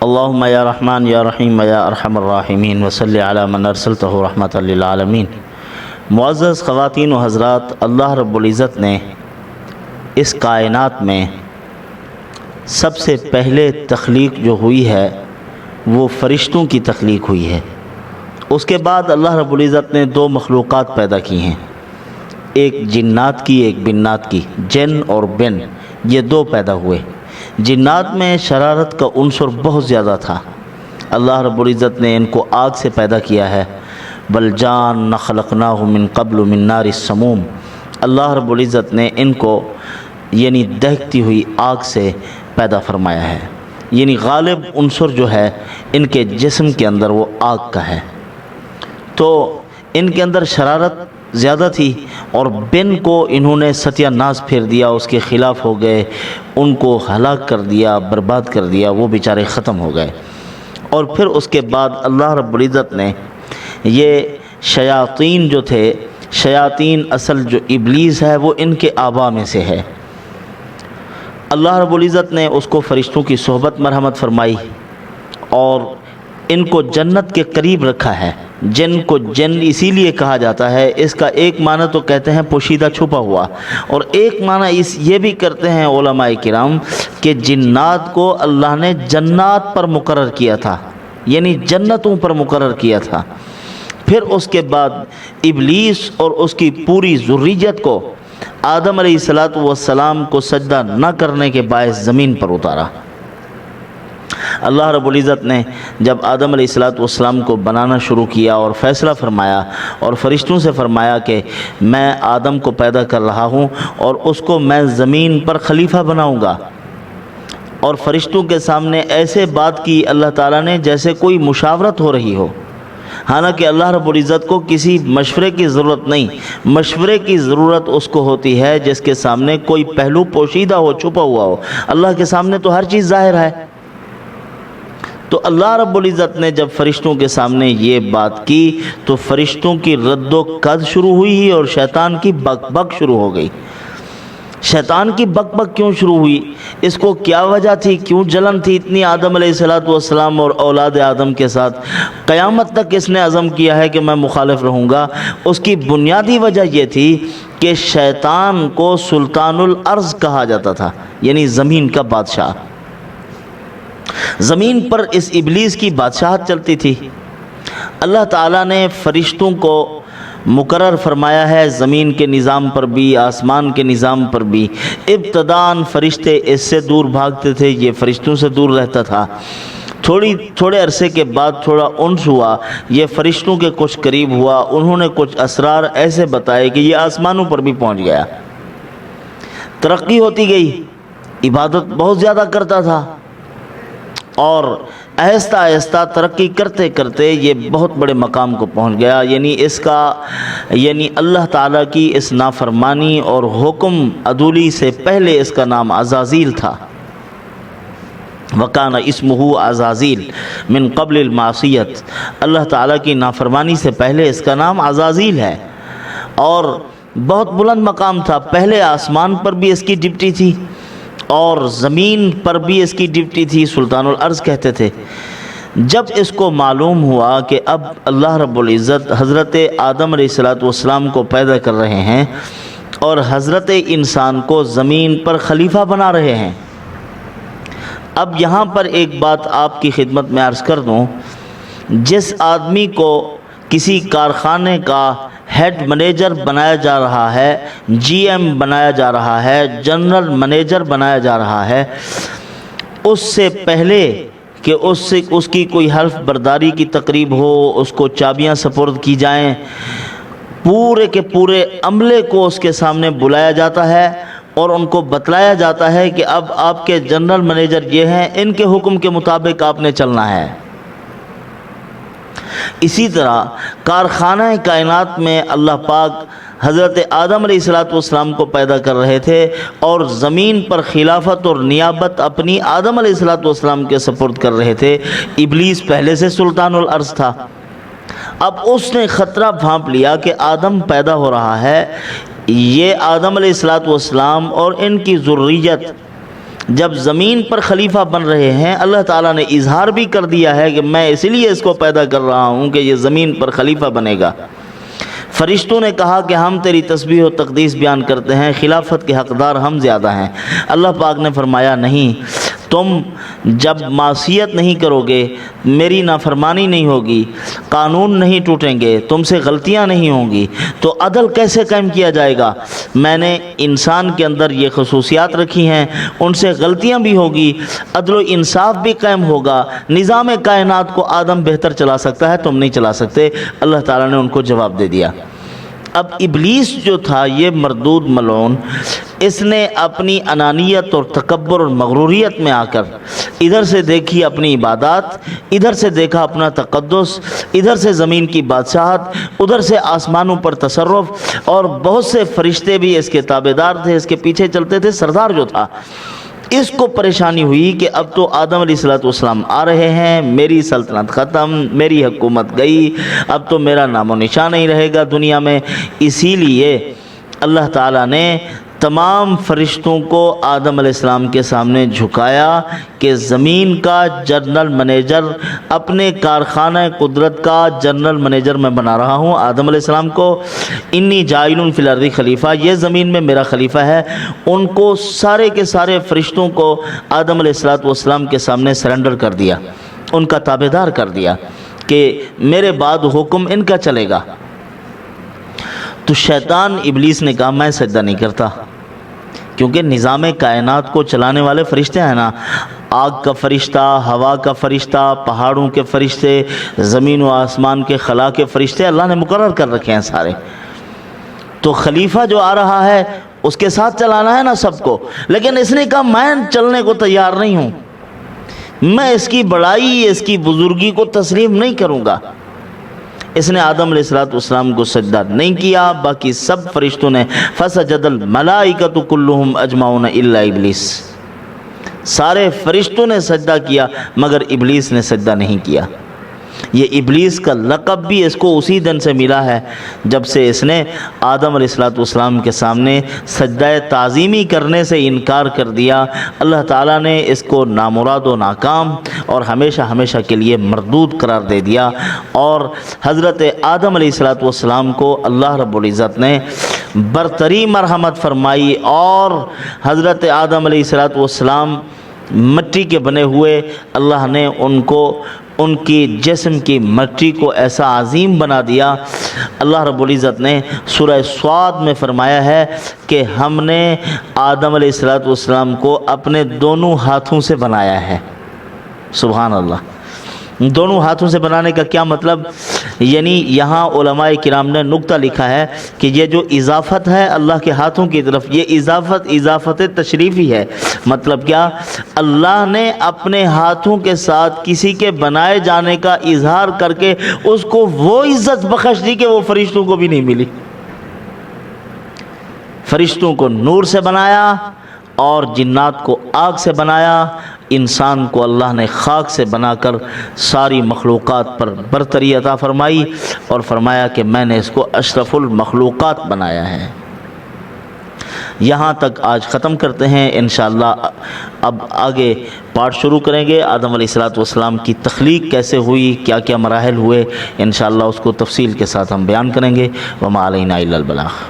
اللہم یا رحمن یا رحیم یا ارحم الراحمین وصلی علی من ارسلتہ رحمۃ للعالمین۔ معزز خواتین و حضرات، اللہ رب العزت نے اس کائنات میں سب سے پہلے تخلیق جو ہوئی ہے وہ فرشتوں کی تخلیق ہوئی ہے۔ اس کے بعد اللہ رب العزت نے دو مخلوقات پیدا کی ہیں، ایک جنات کی ایک بنات کی۔ جن اور بن یہ دو پیدا ہوئے۔ جنات میں شرارت کا عنصر بہت زیادہ تھا، اللہ رب العزت نے ان کو آگ سے پیدا کیا ہے۔ والجان خلقناہ من قبل من نار السموم، اللہ رب العزت نے ان کو یعنی دہکتی ہوئی آگ سے پیدا فرمایا ہے، یعنی غالب عنصر جو ہے ان کے جسم کے اندر وہ آگ کا ہے، تو ان کے اندر شرارت زیادہ تھی، اور بن کو انہوں نے ستیہ ناس پھیر دیا، اس کے خلاف ہو گئے، ان کو ہلاک کر دیا، برباد کر دیا، وہ بیچارے ختم ہو گئے۔ اور پھر اس کے بعد اللہ رب العزت نے یہ شیاطین جو تھے، شیاطین اصل جو ابلیس ہے وہ ان کے آبا میں سے ہے، اللہ رب العزت نے اس کو فرشتوں کی صحبت مرحمت فرمائی اور ان کو جنت کے قریب رکھا ہے۔ جن کو جن اسی لیے کہا جاتا ہے، اس کا ایک معنی تو کہتے ہیں پوشیدہ چھپا ہوا، اور ایک معنی یہ بھی کرتے ہیں علماء کرام کہ جنات کو اللہ نے جنات پر مقرر کیا تھا، یعنی جنتوں پر مقرر کیا تھا۔ پھر اس کے بعد ابلیس اور اس کی پوری ذریت کو آدم علیہ السلام کو سجدہ نہ کرنے کے باعث زمین پر اتارا۔ اللہ رب العزت نے جب آدم علیہ السلام کو بنانا شروع کیا اور فیصلہ فرمایا اور فرشتوں سے فرمایا کہ میں آدم کو پیدا کر رہا ہوں اور اس کو میں زمین پر خلیفہ بناؤں گا، اور فرشتوں کے سامنے ایسے بات کی اللہ تعالیٰ نے جیسے کوئی مشاورت ہو رہی ہو، حالانکہ اللہ رب العزت کو کسی مشورے کی ضرورت نہیں، مشورے کی ضرورت اس کو ہوتی ہے جس کے سامنے کوئی پہلو پوشیدہ ہو، چھپا ہوا ہو۔ اللہ کے سامنے تو ہر چیز ظاہر ہے۔ تو اللہ رب العزت نے جب فرشتوں کے سامنے یہ بات کی تو فرشتوں کی رد و قد شروع ہوئی اور شیطان کی بک بک شروع ہو گئی۔ شیطان کی بک بک کیوں شروع ہوئی؟ اس کو کیا وجہ تھی؟ کیوں جلن تھی اتنی آدم علیہ السلام اور اولاد آدم کے ساتھ؟ قیامت تک اس نے عزم کیا ہے کہ میں مخالف رہوں گا۔ اس کی بنیادی وجہ یہ تھی کہ شیطان کو سلطان الارض کہا جاتا تھا، یعنی زمین کا بادشاہ۔ زمین پر اس ابلیس کی بادشاہت چلتی تھی۔ اللہ تعالیٰ نے فرشتوں کو مقرر فرمایا ہے زمین کے نظام پر بھی، آسمان کے نظام پر بھی۔ ابتداً فرشتے اس سے دور بھاگتے تھے، یہ فرشتوں سے دور رہتا تھا۔ تھوڑے عرصے کے بعد تھوڑا انس ہوا، یہ فرشتوں کے کچھ قریب ہوا، انہوں نے کچھ اسرار ایسے بتائے کہ یہ آسمانوں پر بھی پہنچ گیا، ترقی ہوتی گئی، عبادت بہت زیادہ کرتا تھا، اور آہستہ آہستہ ترقی کرتے کرتے یہ بہت بڑے مقام کو پہنچ گیا۔ یعنی اللہ تعالیٰ کی اس نافرمانی اور حکم عدولی سے پہلے اس کا نام عزازیل تھا۔ وَكَانَ اسمہ عزازیل من قبل المعصیت، اللہ تعالیٰ کی نافرمانی سے پہلے اس کا نام عزازیل ہے، اور بہت بلند مقام تھا۔ پہلے آسمان پر بھی اس کی ڈپٹی تھی اور زمین پر بھی اس کی ڈپٹی تھی، سلطان الارض کہتے تھے۔ جب اس کو معلوم ہوا کہ اب اللہ رب العزت حضرت آدم علیہ السلام کو پیدا کر رہے ہیں اور حضرت انسان کو زمین پر خلیفہ بنا رہے ہیں، اب یہاں پر ایک بات آپ کی خدمت میں عرض کر دوں، جس آدمی کو کسی کارخانے کا ہیڈ منیجر بنایا جا رہا ہے، جی ایم بنایا جا رہا ہے، جنرل منیجر بنایا جا رہا ہے، اس سے پہلے کہ اس کی کوئی حلف برداری کی تقریب ہو، اس کو چابیاں سپرد کی جائیں، پورے کے پورے عملے کو اس کے سامنے بلایا جاتا ہے اور ان کو بتلایا جاتا ہے کہ اب آپ کے جنرل منیجر یہ ہیں، ان کے حکم کے مطابق آپ نے چلنا ہے۔ اسی طرح کارخانہ کائنات میں اللہ پاک حضرت آدم علیہ السلام کو پیدا کر رہے تھے اور زمین پر خلافت اور نیابت اپنی آدم علیہ السلام کے سپرد کر رہے تھے۔ ابلیس پہلے سے سلطان الارض تھا، اب اس نے خطرہ بھانپ لیا کہ آدم پیدا ہو رہا ہے، یہ آدم علیہ السلام اور ان کی ذریت جب زمین پر خلیفہ بن رہے ہیں، اللہ تعالیٰ نے اظہار بھی کر دیا ہے کہ میں اس لیے اس کو پیدا کر رہا ہوں کہ یہ زمین پر خلیفہ بنے گا۔ فرشتوں نے کہا کہ ہم تیری تسبیح و تقدیس بیان کرتے ہیں، خلافت کے حقدار ہم زیادہ ہیں۔ اللہ پاک نے فرمایا نہیں، تم جب معصیت نہیں کرو گے، میری نافرمانی نہیں ہوگی، قانون نہیں ٹوٹیں گے، تم سے غلطیاں نہیں ہوں گی، تو عدل کیسے قائم کیا جائے گا؟ میں نے انسان کے اندر یہ خصوصیات رکھی ہیں، ان سے غلطیاں بھی ہوگی، عدل و انصاف بھی قائم ہوگا، نظام کائنات کو آدم بہتر چلا سکتا ہے، تم نہیں چلا سکتے۔ اللہ تعالیٰ نے ان کو جواب دے دیا۔ اب ابلیس جو تھا یہ مردود ملعون، اس نے اپنی انانیت اور تکبر اور مغروریت میں آ کر ادھر سے دیکھی اپنی عبادات، ادھر سے دیکھا اپنا تقدس، ادھر سے زمین کی بادشاہت، ادھر سے آسمانوں پر تصرف، اور بہت سے فرشتے بھی اس کے تابعدار تھے، اس کے پیچھے چلتے تھے۔ سردار جو تھا اس کو پریشانی ہوئی کہ اب تو آدم علیہ السلام آ رہے ہیں، میری سلطنت ختم، میری حکومت گئی، اب تو میرا نام و نشان نہیں رہے گا دنیا میں۔ اسی لیے اللہ تعالیٰ نے تمام فرشتوں کو آدم علیہ السلام کے سامنے جھکایا کہ زمین کا جنرل منیجر، اپنے کارخانہ قدرت کا جنرل منیجر میں بنا رہا ہوں آدم علیہ السلام کو۔ انی جاعل فی الارض خلیفہ، یہ زمین میں میرا خلیفہ ہے۔ ان کو سارے کے سارے فرشتوں کو آدم علیہ السلام کے سامنے سرنڈر کر دیا، ان کا تابعدار کر دیا کہ میرے بعد حکم ان کا چلے گا۔ تو شیطان ابلیس نے کہا میں سجدہ نہیں کرتا، کیونکہ نظام کائنات کو چلانے والے فرشتے ہیں نا، آگ کا فرشتہ، ہوا کا فرشتہ، پہاڑوں کے فرشتے، زمین و آسمان کے خلا کے فرشتے اللہ نے مقرر کر رکھے ہیں سارے۔ تو خلیفہ جو آ رہا ہے اس کے ساتھ چلانا ہے نا سب کو، لیکن اس نے کہا میں چلنے کو تیار نہیں ہوں، میں اس کی بڑائی، اس کی بزرگی کو تسلیم نہیں کروں گا۔ اس نے آدم علیہ السلام کو سجدہ نہیں کیا، باقی سب فرشتوں نے فسجد الملائکۃ کلھم اجمعون الا ابلیس، سارے فرشتوں نے سجدہ کیا مگر ابلیس نے سجدہ نہیں کیا۔ یہ ابلیس کا لقب بھی اس کو اسی دن سے ملا ہے جب سے اس نے آدم علیہ السلام کے سامنے سجدہ تعظیمی کرنے سے انکار کر دیا۔ اللہ تعالیٰ نے اس کو نامراد و ناکام اور ہمیشہ ہمیشہ کے لیے مردود قرار دے دیا، اور حضرت آدم علیہ السلام کو اللہ رب العزت نے برتری مرحمت فرمائی، اور حضرت آدم علیہ السلام مٹی کے بنے ہوئے، اللہ نے ان کو ان کی جسم کی مٹی کو ایسا عظیم بنا دیا۔ اللہ رب العزت نے سورہ صاد میں فرمایا ہے کہ ہم نے آدم علیہ السلام کو اپنے دونوں ہاتھوں سے بنایا ہے۔ سبحان اللہ، دونوں ہاتھوں سے بنانے کا کیا مطلب؟ یعنی یہاں علماء کرام نے نقطہ لکھا ہے کہ یہ جو اضافت ہے اللہ کے ہاتھوں کی طرف، یہ اضافت تشریفی ہے۔ مطلب کیا؟ اللہ نے اپنے ہاتھوں کے ساتھ کسی کے بنائے جانے کا اظہار کر کے اس کو وہ عزت بخش دی کہ وہ فرشتوں کو بھی نہیں ملی۔ فرشتوں کو نور سے بنایا اور جنات کو آگ سے بنایا، انسان کو اللہ نے خاک سے بنا کر ساری مخلوقات پر برتری عطا فرمائی، اور فرمایا کہ میں نے اس کو اشرف المخلوقات بنایا ہے۔ یہاں تک آج ختم کرتے ہیں، انشاءاللہ اب آگے پارٹ شروع کریں گے۔ آدم علیہ السلام کی تخلیق کیسے ہوئی، کیا کیا مراحل ہوئے، انشاءاللہ اس کو تفصیل کے ساتھ ہم بیان کریں گے۔ وما علینا الا البلاغ۔